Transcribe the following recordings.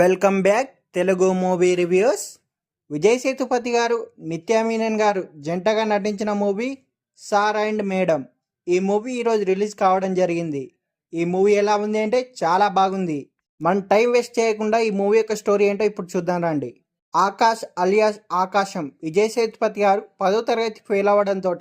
Welcome back Telugu movie reviews. Vijay Sethupathi గారు, నిత్యా మీనన్ గారు జంటగా నటించిన మూవీ సార్ అండ్ మేడం. ఈ మూవీ ఈరోజు రిలీజ్ కావడం జరిగింది. ఈ మూవీ ఎలా ఉంది అంటే చాలా బాగుంది. మనం టైం వేస్ట్ చేయకుండా ఈ మూవీ యొక్క స్టోరీ ఏంటో ఇప్పుడు చూద్దాం రండి. ఆకాష్ అలియాస్ ఆకాశం విజయ్ సేతుపతి గారు 10వ తరగతి ఫెయిల్ అవ్వడంతో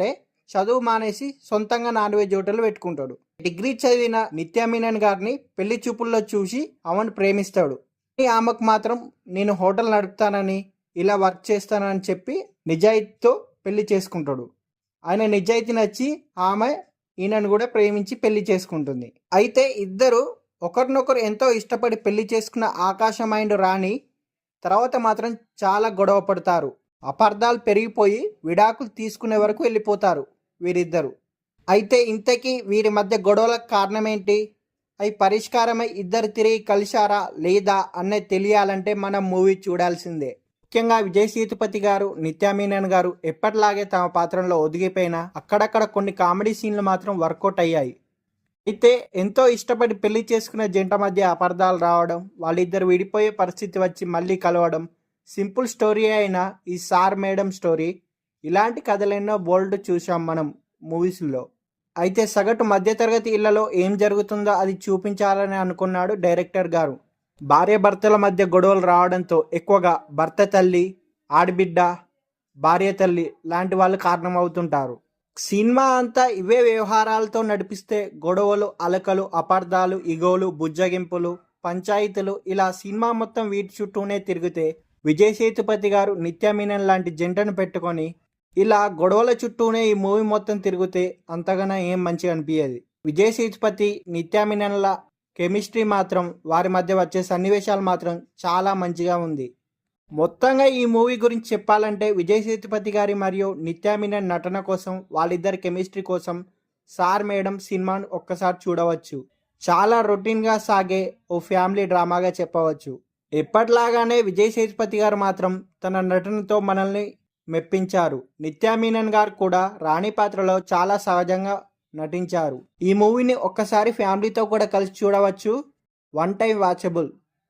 చదువు మానేసి సొంతంగా నాన్ వెజ్ హోటల్ పెట్టుకుంటాడు. డిగ్రీ చదివిన నిత్యా మీనన్ గారిని పెళ్లి చూపుల్లో చూసి ఆమెను ప్రేమిస్తాడు. ఆమెకు మాత్రం నేను హోటల్ నడుపుతానని, ఇలా వర్క్ చేస్తానని చెప్పి నిజాయితీతో పెళ్లి చేసుకుంటాడు. ఆయన నిజాయితీ నచ్చి ఆమె ఈయనను కూడా ప్రేమించి పెళ్లి చేసుకుంటుంది. అయితే ఇద్దరు ఒకరినొకరు ఎంతో ఇష్టపడి పెళ్లి చేసుకున్న ఆకాశం అండ్ రాణి తర్వాత మాత్రం చాలా గొడవ పడతారు. అపార్థాలు పెరిగిపోయి విడాకులు తీసుకునే వరకు వెళ్ళిపోతారు వీరిద్దరు. అయితే ఇంతకీ వీరి మధ్య గొడవలకు కారణం ఏంటి, అవి పరిష్కారమై ఇద్దరు తిరిగి కలిశారా లేదా అన్నది తెలియాలంటే మనం మూవీ చూడాల్సిందే. ముఖ్యంగా విజయ్ సేతుపతి గారు, నిత్యా మీనన్ గారు ఎప్పటిలాగే తమ పాత్రలో ఒదిగిపోయినా అక్కడక్కడ కొన్ని కామెడీ సీన్లు మాత్రం వర్కౌట్ అయ్యాయి. అయితే ఎంతో ఇష్టపడి పెళ్లి చేసుకున్న జంట మధ్య అపార్థాలు రావడం, వాళ్ళిద్దరు విడిపోయే పరిస్థితి వచ్చి మళ్ళీ కలవడం, సింపుల్ స్టోరీ అయినా ఈ సార్ మేడం స్టోరీ, ఇలాంటి కథలెన్నో బోల్డ్ చూసాం మనం మూవీస్లో. అయితే సగటు మధ్యతరగతి ఇళ్లలో ఏం జరుగుతుందో అది చూపించాలని అనుకున్నాడు డైరెక్టర్ గారు. భార్య భర్తల మధ్య గొడవలు రావడంతో ఎక్కువగా భర్త తల్లి, ఆడబిడ్డ, భార్య తల్లి లాంటి వాళ్ళు కారణమవుతుంటారు. సినిమా అంతా ఇవే వ్యవహారాలతో నడిపిస్తే గొడవలు, అలకలు, అపార్థాలు, ఇగోలు, బుజ్జగింపులు, పంచాయతీలు, ఇలా సినిమా మొత్తం వీటి చుట్టూనే తిరిగితే విజయ్ సేతుపతి గారు, నిత్యా మీనన్ లాంటి జంటను పెట్టుకొని ఇలా గొడవల చుట్టూనే ఈ మూవీ మొత్తం తిరిగితే అంతగానో ఏం మంచిగా అనిపించేది. విజయ్ సేతుపతి, నిత్యా మీనన్ల కెమిస్ట్రీ మాత్రం, వారి మధ్య వచ్చే సన్నివేశాలు మాత్రం చాలా మంచిగా ఉంది. మొత్తంగా ఈ మూవీ గురించి చెప్పాలంటే విజయ్ సేతుపతి గారి మరియు నిత్యా మీనన్ నటన కోసం, వాళ్ళిద్దరి కెమిస్ట్రీ కోసం సార్ మేడం సినిమాను ఒక్కసారి చూడవచ్చు. చాలా రొటీన్గా సాగే ఓ ఫ్యామిలీ డ్రామాగా చెప్పవచ్చు. ఎప్పటిలాగానే విజయ్ సేతుపతి గారు మాత్రం తన నటనతో మనల్ని మెప్పించారు. నిత్యా మీనన్ గారు కూడా రాణి పాత్రలో చాలా సహజంగా నటించారు. ఈ మూవీని ఒక్కసారి ఫ్యామిలీతో కూడా కలిసి చూడవచ్చు. One time watchable.